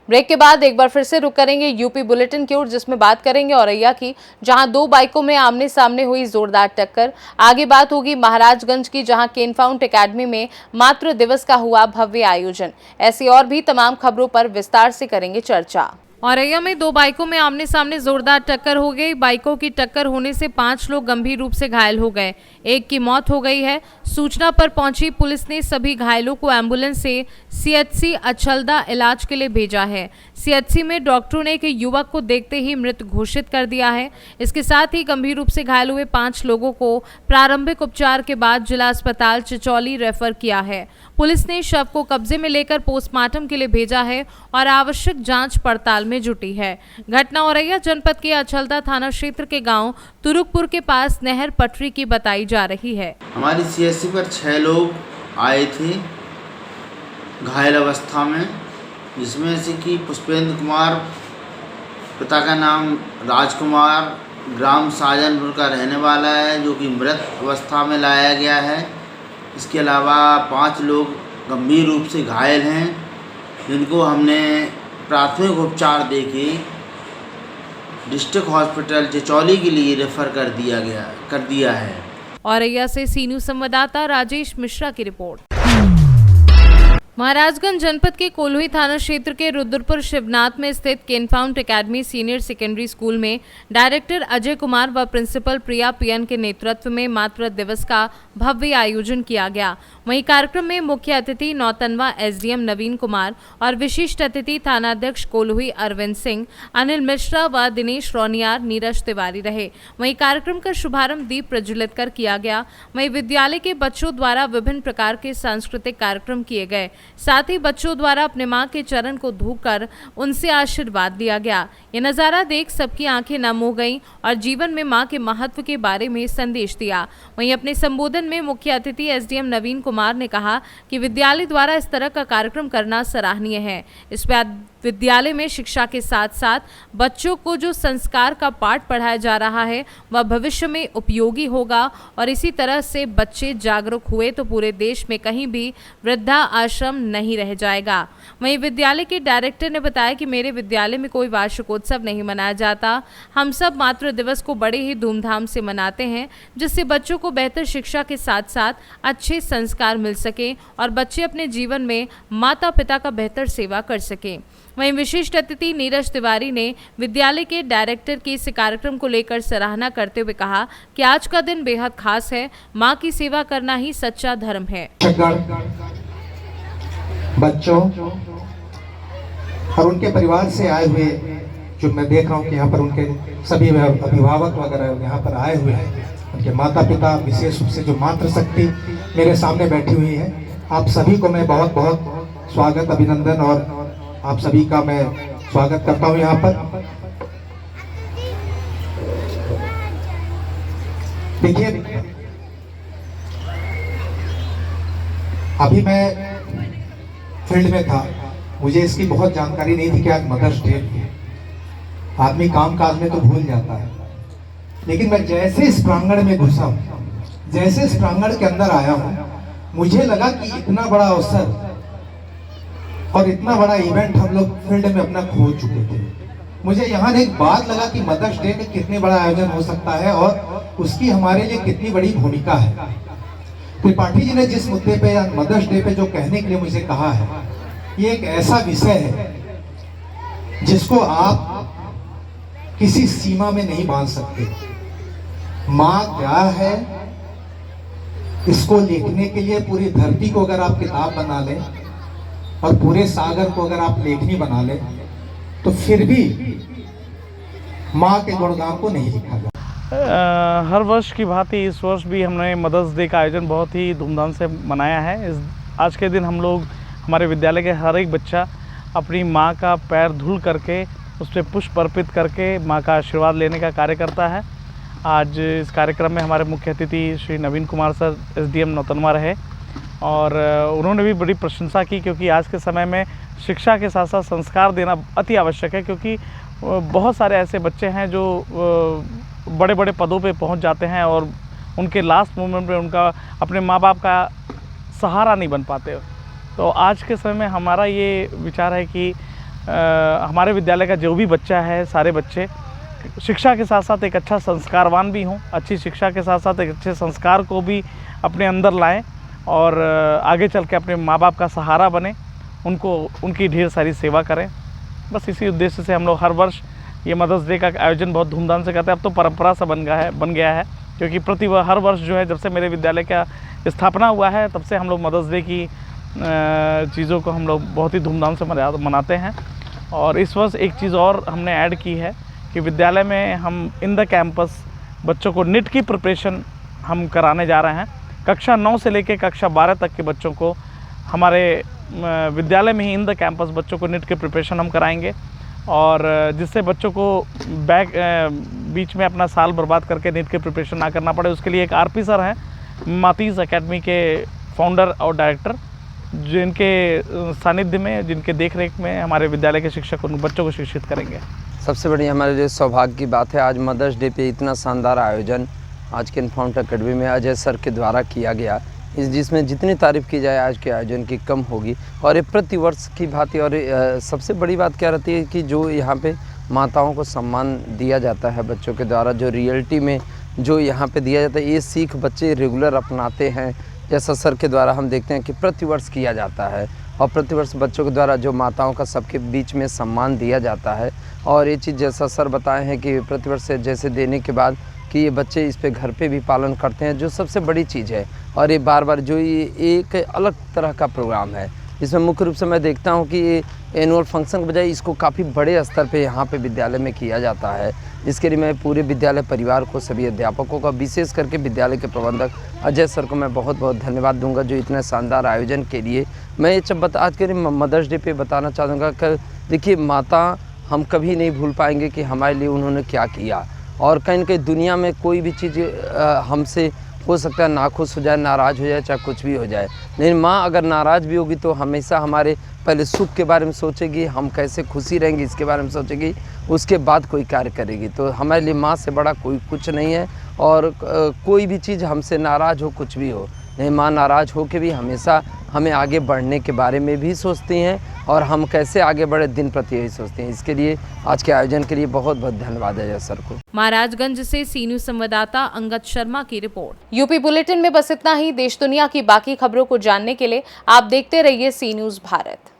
Break के बाद एक बार फिर से रुक करेंगे यूपी बुलेटिन की ओर, जिसमें बात करेंगे औरैया की, जहां दो बाइकों में आमने सामने हुई जोरदार टक्कर। आगे बात होगी महाराजगंज की, जहां केनफाउंड एकेडमी में मातृ दिवस का हुआ भव्य आयोजन। ऐसी और भी तमाम खबरों पर विस्तार से करेंगे चर्चा। औरैया में दो बाइकों में आमने सामने जोरदार टक्कर हो गई। बाइकों की टक्कर होने से 5 लोग गंभीर रूप से घायल हो गए, एक की मौत हो गई है। सूचना पर पहुंची पुलिस ने सभी घायलों को एम्बुलेंस से सीएचसी अचलदा इलाज के लिए भेजा है। सीएचसी में डॉक्टरों ने एक युवक को देखते ही मृत घोषित कर दिया है। इसके साथ ही गंभीर रूप से घायल हुए 5 लोगों को प्रारंभिक उपचार के बाद जिला अस्पताल चिचौली रेफर किया है। पुलिस ने शव को कब्जे में लेकर पोस्टमार्टम के लिए भेजा है और आवश्यक जांच पड़ताल में जुटी है। घटना औरैया जनपद के अचलदा थाना क्षेत्र के गांव तुरुकपुर के पास नहर पटरी की बताई जा रही है। हमारी सीएचसी पर 6 लोग आए थे घायल अवस्था में, जिसमें से कि पुष्पेंद्र कुमार, पिता का नाम राजकुमार, ग्राम साजनपुर का रहने वाला है, जो कि मृत अवस्था में लाया गया है। इसके अलावा 5 लोग गंभीर रूप से घायल हैं, जिनको हमने प्राथमिक उपचार देके डिस्ट्रिक्ट हॉस्पिटल चिचौली के लिए रेफर कर दिया है। औरैया से सी न्यूज़ संवाददाता राजेश मिश्रा की रिपोर्ट। महाराजगंज जनपद के कोल्हुई थाना क्षेत्र के रुद्रपुर शिवनाथ में स्थित केनफाउंड एकेडमी सीनियर सेकेंडरी स्कूल में डायरेक्टर अजय कुमार व प्रिंसिपल प्रिया पीएन के नेतृत्व में मातृ दिवस का भव्य आयोजन किया गया। वहीं कार्यक्रम में मुख्य अतिथि नौतनवा एसडीएम नवीन कुमार और विशिष्ट अतिथि थानाध्यक्ष कोल्हुई अरविंद सिंह, अनिल मिश्रा व दिनेश रौनियार, नीरज तिवारी रहे। वहीं कार्यक्रम का शुभारंभ दीप प्रज्वलित कर किया गया। वहीं विद्यालय के बच्चों द्वारा विभिन्न प्रकार के सांस्कृतिक कार्यक्रम किए गए। साथ ही बच्चों द्वारा अपने मां के चरण को धोकर उनसे आशीर्वाद लिया गया। यह नजारा देख सबकी आंखें नम हो गईं और जीवन में मां के महत्व के बारे में संदेश दिया। वहीं अपने संबोधन में मुख्य अतिथि एसडीएम नवीन कुमार ने कहा कि विद्यालय द्वारा इस तरह का कार्यक्रम करना सराहनीय है। इस विद्यालय में शिक्षा के साथ साथ बच्चों को जो संस्कार का पाठ पढ़ाया जा रहा है वह भविष्य में उपयोगी होगा और इसी तरह से बच्चे जागरूक हुए तो पूरे देश में कहीं भी वृद्धा आश्रम नहीं रह जाएगा। वहीं विद्यालय के डायरेक्टर ने बताया कि मेरे विद्यालय में कोई वार्षिकोत्सव नहीं मनाया जाता, हम सब मातृ दिवस को बड़े ही धूमधाम से मनाते हैं, जिससे बच्चों को बेहतर शिक्षा के साथ साथ अच्छे संस्कार मिल सके और बच्चे अपने जीवन में माता पिता का बेहतर सेवा कर सकें। वहीं विशिष्ट अतिथि नीरज तिवारी ने विद्यालय के डायरेक्टर के इस कार्यक्रम को लेकर सराहना करते हुए कहा कि आज का दिन बेहद खास है, मां की सेवा करना ही सच्चा धर्म है। बच्चों और उनके परिवार से आए हुए, जो मैं देख रहा हूँ कि यहाँ पर उनके सभी अभिभावक वगैरह यहाँ पर आए हुए हैं, उनके माता पिता, विशेष रूप से जो मातृशक्ति मेरे सामने बैठी हुई है, आप सभी को मैं बहुत बहुत स्वागत, अभिनंदन और आप सभी का मैं स्वागत करता हूं यहाँ पर। देखिए, अभी मैं फील्ड में था, मुझे इसकी बहुत जानकारी नहीं थी कि आज मदर्स डे है। आदमी काम काज में तो भूल जाता है, लेकिन मैं जैसे इस प्रांगण में घुसा हूं, जैसे इस प्रांगण के अंदर आया हूं, मुझे लगा कि इतना बड़ा अवसर और इतना बड़ा इवेंट हम लोग फील्ड में अपना खो चुके थे। मुझे यहाँ एक बात लगा कि मदर्स डे में कितने बड़ा आयोजन हो सकता है और उसकी हमारे लिए कितनी बड़ी भूमिका है। त्रिपाठी जी ने जिस मुद्दे पे या मदर्स डे पे जो कहने के लिए मुझे कहा है, ये एक ऐसा विषय है जिसको आप किसी सीमा में नहीं बांध सकते। माँ क्या है, इसको लिखने के लिए पूरी धरती को अगर आप किताब बना लें और पूरे सागर को अगर आप लेखनी बना लें, तो फिर भी माँ के गुणगान को नहीं लिखा जा। हर वर्ष की भांति इस वर्ष भी हमने मदर्स डे का आयोजन बहुत ही धूमधाम से मनाया है। आज के दिन हम लोग, हमारे विद्यालय के हर एक बच्चा अपनी माँ का पैर धुल करके उस पर पुष्प अर्पित करके माँ का आशीर्वाद लेने का कार्य करता है। आज इस कार्यक्रम में हमारे मुख्य अतिथि श्री नवीन कुमार सर एसडीएम नौतनवा रहे और उन्होंने भी बड़ी प्रशंसा की, क्योंकि आज के समय में शिक्षा के साथ साथ संस्कार देना अति आवश्यक है, क्योंकि बहुत सारे ऐसे बच्चे हैं जो बड़े बड़े पदों पे पहुंच जाते हैं और उनके लास्ट मोमेंट पे उनका अपने माँ बाप का सहारा नहीं बन पाते। तो आज के समय में हमारा ये विचार है कि हमारे विद्यालय का जो भी बच्चा है, सारे बच्चे शिक्षा के साथ साथ एक अच्छा संस्कारवान भी हों, अच्छी शिक्षा के साथ साथ एक अच्छे संस्कार को भी अपने अंदर लाएं और आगे चल के अपने माँ बाप का सहारा बने, उनकी ढेर सारी सेवा करें। बस इसी उद्देश्य से हम लोग हर वर्ष ये मदर्स डे का आयोजन बहुत धूमधाम से करते हैं। अब तो परंपरा सा बन गया है क्योंकि हर वर्ष जो है, जब से मेरे विद्यालय का स्थापना हुआ है तब से हम लोग मदर्स डे की चीज़ों को हम लोग बहुत ही धूमधाम से मनाते हैं। और इस वर्ष एक चीज़ और हमने ऐड की है कि विद्यालय में हम इन द कैंपस बच्चों को निट की प्रिपरेशन हम कराने जा रहे हैं। कक्षा 9 से लेकर कक्षा 12 तक के बच्चों को हमारे विद्यालय में ही इन द कैंपस बच्चों को निट की प्रिपरेशन हम कराएंगे और जिससे बच्चों को बीच में अपना साल बर्बाद करके नीट की प्रिपरेशन ना करना पड़े। उसके लिए एक आरपी सर हैं, मातीज़ एकेडमी के फाउंडर और डायरेक्टर, जिनके सानिध्य में, जिनके देखरेख में हमारे विद्यालय के शिक्षक उन बच्चों को शिक्षित करेंगे। सबसे बड़ी हमारे लिए सौभाग्य की बात है, आज मदर्स डे पे इतना शानदार आयोजन आज के केनफाउंड एकेडमी में अजय सर के द्वारा किया गया, जिसमें जितनी तारीफ़ की जाए आज के आयोजन की कम होगी। और ये प्रतिवर्ष की भांति। और सबसे बड़ी बात क्या रहती है कि जो यहाँ पे माताओं को सम्मान दिया जाता है बच्चों के द्वारा, जो रियलिटी में जो यहाँ पे दिया जाता है, ये सीख बच्चे रेगुलर अपनाते हैं। जैसा सर के द्वारा हम देखते हैं कि प्रतिवर्ष किया जाता है और प्रतिवर्ष बच्चों के द्वारा जो माताओं का सबके बीच में सम्मान दिया जाता है। और ये चीज़ जैसा सर बताए हैं कि प्रतिवर्ष से जैसे देने के बाद कि ये बच्चे इस पे घर पे भी पालन करते हैं, जो सबसे बड़ी चीज़ है। और ये बार बार जो ये एक अलग तरह का प्रोग्राम है, इसमें मुख्य रूप से मैं देखता हूँ कि ये एनुअल फंक्शन के बजाय इसको काफ़ी बड़े स्तर पे यहाँ पे विद्यालय में किया जाता है, जिसके लिए मैं पूरे विद्यालय परिवार को, सभी अध्यापकों का, विशेष करके विद्यालय के प्रबंधक अजय सर को मैं बहुत बहुत धन्यवाद दूंगा, जो इतने शानदार आयोजन के लिए। मैं ये आज के मदर्स डे पे बताना चाहूँगा कि देखिए, माता हम कभी नहीं भूल पाएंगे कि हमारे लिए उन्होंने क्या किया। और कहीं न कहीं दुनिया में कोई भी चीज़ हमसे हो सकता है नाखुश हो जाए, नाराज़ हो जाए, चाहे कुछ भी हो जाए, लेकिन माँ अगर नाराज़ भी होगी तो हमेशा हमारे पहले सुख के बारे में सोचेगी, हम कैसे खुशी रहेंगे इसके बारे में सोचेगी, उसके बाद कोई कार्य करेगी। तो हमारे लिए माँ से बड़ा कोई कुछ नहीं है। और कोई भी चीज़ हमसे नाराज़ हो, कुछ भी हो, नहीं, माँ नाराज़ हो के भी हमेशा हमें आगे बढ़ने के बारे में भी सोचती हैं और हम कैसे आगे बढ़े दिन प्रति यही सोचते हैं। इसके लिए आज के आयोजन के लिए बहुत बहुत धन्यवाद है सर को। महाराजगंज से सी न्यूज़ संवाददाता अंगद शर्मा की रिपोर्ट। यूपी बुलेटिन में बस इतना ही। देश दुनिया की बाकी खबरों को जानने के लिए आप देखते रहिए सी न्यूज़ भारत।